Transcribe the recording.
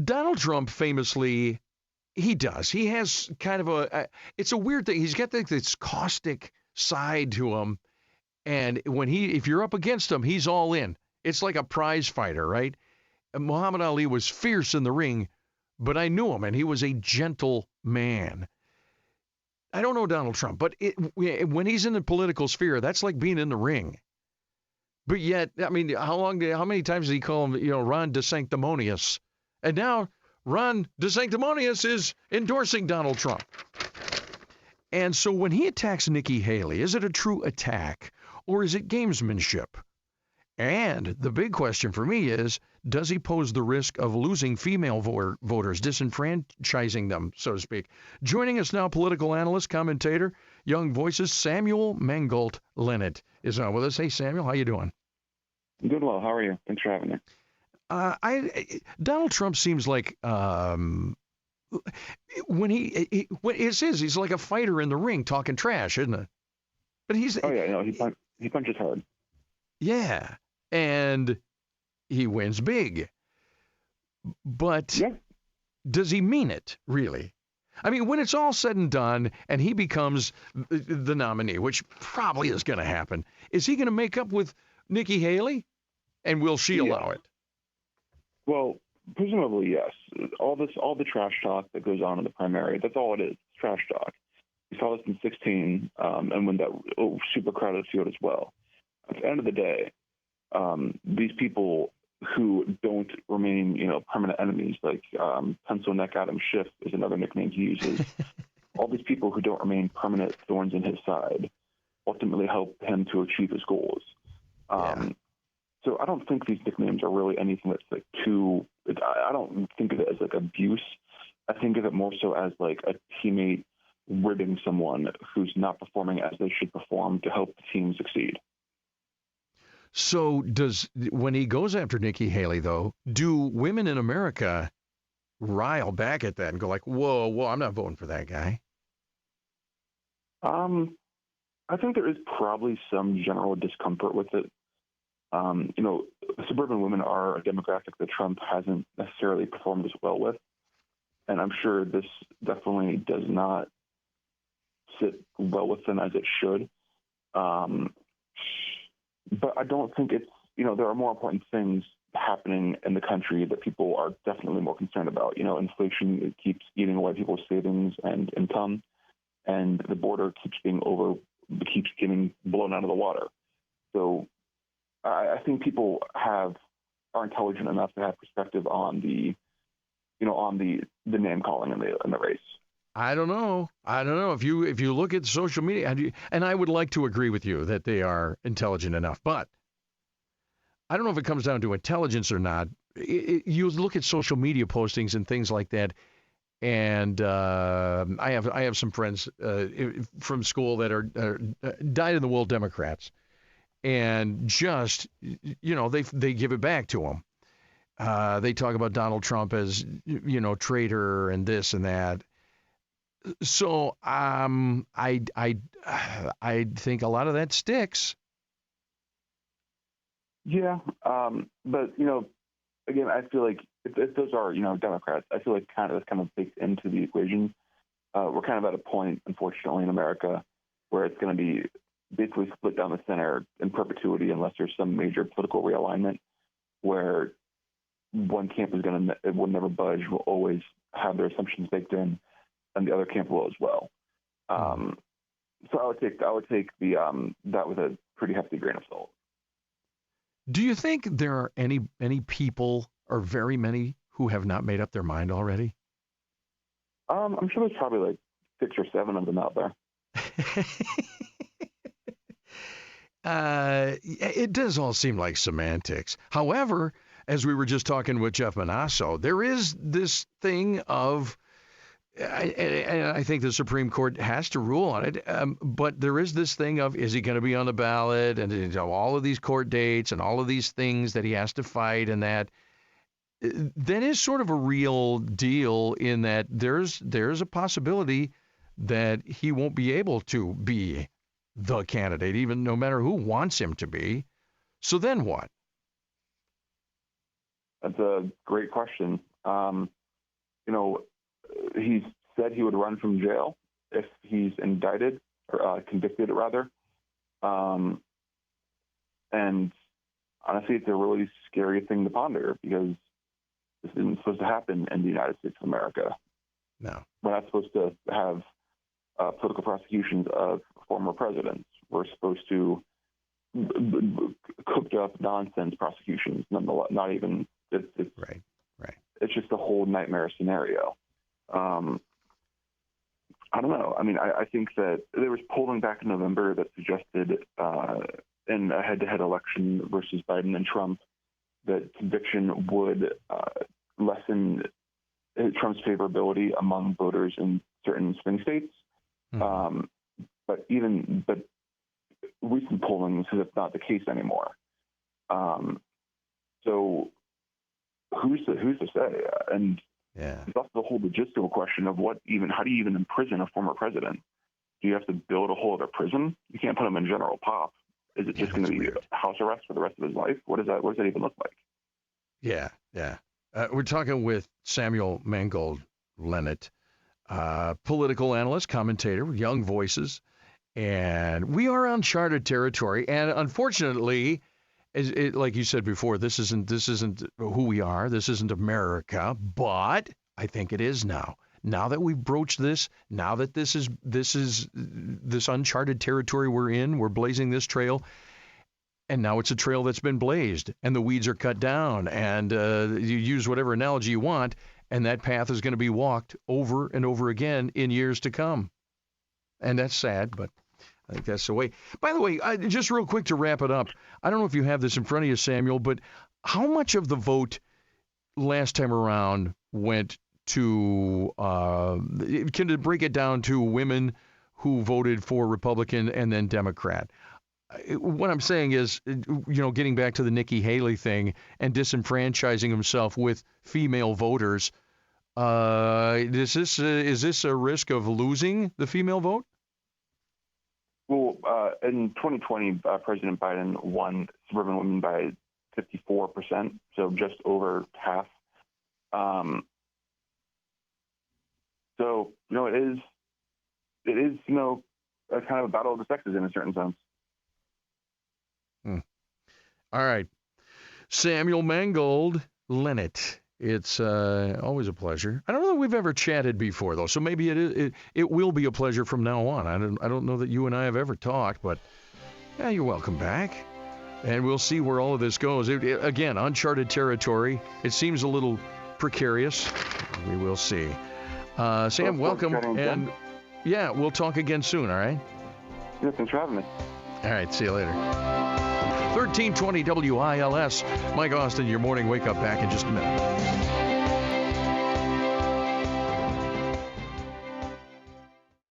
Donald Trump famously, he does. He has kind of it's a weird thing. He's got this caustic side to him. And if you're up against him, he's all in. It's like a prize fighter, right? And Muhammad Ali was fierce in the ring, but I knew him, and he was a gentle man. I don't know Donald Trump, but when he's in the political sphere, that's like being in the ring. But yet, I mean, how many times did he call him, Ron DeSanctimonious? And now Ron DeSanctimonious is endorsing Donald Trump. And so when he attacks Nikki Haley, is it a true attack or is it gamesmanship? And the big question for me is, does he pose the risk of losing female voters, disenfranchising them, so to speak? Joining us now, political analyst, commentator, Young Voices, Samuel Mangold-Lenett is on with us. Hey, Samuel, how you doing? Good, well. How are you? Thanks for having me. Donald Trump seems like he's like a fighter in the ring talking trash, isn't it? But he punches hard. Yeah, and he wins big. But does he mean it, really? I mean, when it's all said and done and he becomes the nominee, which probably is going to happen, is he going to make up with Nikki Haley? And will she allow it? Well, presumably, yes. All the trash talk that goes on in the primary, that's all it is. It's trash talk. We saw this in 2016 and when that super crowded field as well. At the end of the day, these people who don't remain, permanent enemies, like Pencil Neck Adam Schiff is another nickname he uses. All these people who don't remain permanent thorns in his side ultimately help him to achieve his goals. So I don't think these nicknames are really anything that's like I don't think of it as like abuse. I think of it more so as like a teammate ribbing someone who's not performing as they should perform to help the team succeed. So when he goes after Nikki Haley, though, do women in America rile back at that and go like, whoa, I'm not voting for that guy? I think there is probably some general discomfort with it. Suburban women are a demographic that Trump hasn't necessarily performed as well with. And I'm sure this definitely does not sit well with them as it should. But I don't think it's, there are more important things happening in the country that people are definitely more concerned about. Inflation keeps eating away people's savings and income, and the border keeps getting blown out of the water. So I think people are intelligent enough to have perspective on the name calling in the race. I don't know. If you look at social media, and I would like to agree with you that they are intelligent enough, but I don't know if it comes down to intelligence or not. You look at social media postings and things like that, and I have some friends from school that are dyed-in-the-wool Democrats, and just they give it back to them. They talk about Donald Trump as traitor and this and that. So I think a lot of that sticks. Yeah, but again, I feel like if those are Democrats, I feel like that's kind of baked into the equation. We're kind of at a point, unfortunately, in America where it's going to be basically split down the center in perpetuity unless there's some major political realignment where one camp will never budge, will always have their assumptions baked in, and the other camp will as well. So I would take that with a pretty hefty grain of salt. Do you think there are any people, or very many, who have not made up their mind already? I'm sure there's probably like 6 or 7 of them out there. It does all seem like semantics. However, as we were just talking with Jeff Manasso, there is this thing of, and I think the Supreme Court has to rule on it, but there is this thing of, is he going to be on the ballot, and all of these court dates and all of these things that he has to fight, and that is sort of a real deal in that there's a possibility that he won't be able to be the candidate, even no matter who wants him to be. So then what? That's a great question. He said he would run from jail if he's indicted or convicted, rather. And honestly, it's a really scary thing to ponder because this isn't supposed to happen in the United States of America. No. We're not supposed to have political prosecutions of former presidents. We're supposed to cooked up nonsense prosecutions. Nonetheless, not even it's right. It's just a whole nightmare scenario. I don't know. I mean, I think that there was polling back in November that suggested in a head-to-head election versus Biden and Trump that conviction would lessen Trump's favorability among voters in certain swing states. Mm-hmm. But recent polling says it's not the case anymore. So who's to say? And it's also the whole logistical question of how do you even imprison a former president? Do you have to build a whole other prison? You can't put him in general pop. Is it just going to be house arrest for the rest of his life? What does that even look like? Yeah. We're talking with Samuel Mangold-Lenett, political analyst, commentator with Young Voices, and we are uncharted territory. And unfortunately, like you said before, this isn't who we are. This isn't America, but I think it is now. Now that we've broached this, now that this is this uncharted territory we're blazing this trail, and now it's a trail that's been blazed, and the weeds are cut down, and you use whatever analogy you want, and that path is going to be walked over and over again in years to come. And that's sad, but I think that's the way. By the way, just real quick to wrap it up, I don't know if you have this in front of you, Samuel, but how much of the vote last time around went to, can it break it down to women who voted for Republican and then Democrat? What I'm saying is, getting back to the Nikki Haley thing and disenfranchising himself with female voters, is this a risk of losing the female vote? Well, in 2020, President Biden won suburban women by 54%, so just over half. So, it is, a kind of a battle of the sexes in a certain sense. All right. Samuel Mangold-Lenett. It's always a pleasure. I don't know that we've ever chatted before, though, so maybe it will be a pleasure from now on. I don't know that you and I have ever talked, but yeah, you're welcome back. And we'll see where all of this goes. Again, uncharted territory. It seems a little precarious. We will see. Sam, welcome. And yeah, we'll talk again soon, all right? Yeah, thanks for having me. All right, see you later. 1320 WILS. Mike Austin, your morning wake-up, back in just a minute.